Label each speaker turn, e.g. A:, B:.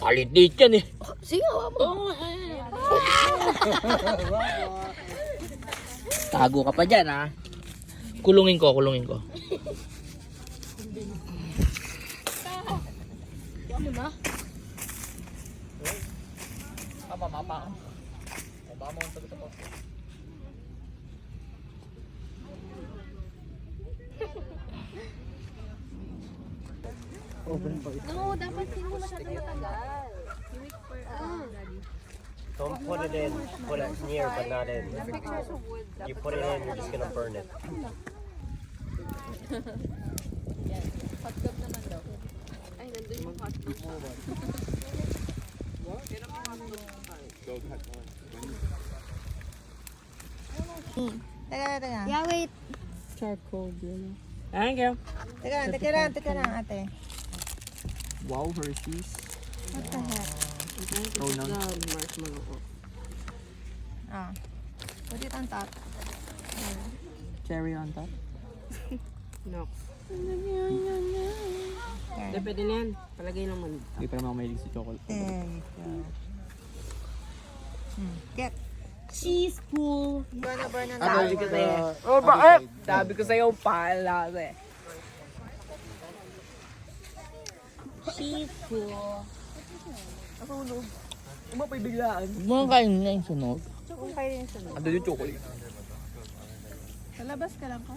A: Holiday yan eh.
B: Sige, hawa mo.
A: Tago ka pa dyan ha. Kulungin ko.
B: Ano ba? No, dapat hindi mo masyadong matagal. You wait for daddy.
C: Don't put it in. Put it near, but not in. You put it in, you're just gonna burn it.
B: Hotdog naman daw. Ay, nandun yung hotdog.
D: Teka.
B: Yeah, wait.
E: Charcoal din.
A: Thank you.
D: Teka lang, ate.
E: Wow, Hershey's.
D: What the heck?
E: Marshmallow ko.
D: Ah. Put it on top.
E: Cherry on top.
F: No.
D: There.
F: Hindi, pwede na yan. Palagay naman.
E: Hindi pa naman ako mahilig sa chocolate.
D: There you go. Get.
F: Cheese pool.
D: Burn ang
F: Sabi ko sa'yo.
E: Oh,
F: Sabi ko sa'yo, pala kasi. Cheese pool.
E: Umapay biglaan.
A: Huwag mo kain na yung sunog.
D: Kung kayo yung sunod.
E: Ando yung chocolate.
D: Sa labas ka lang ko.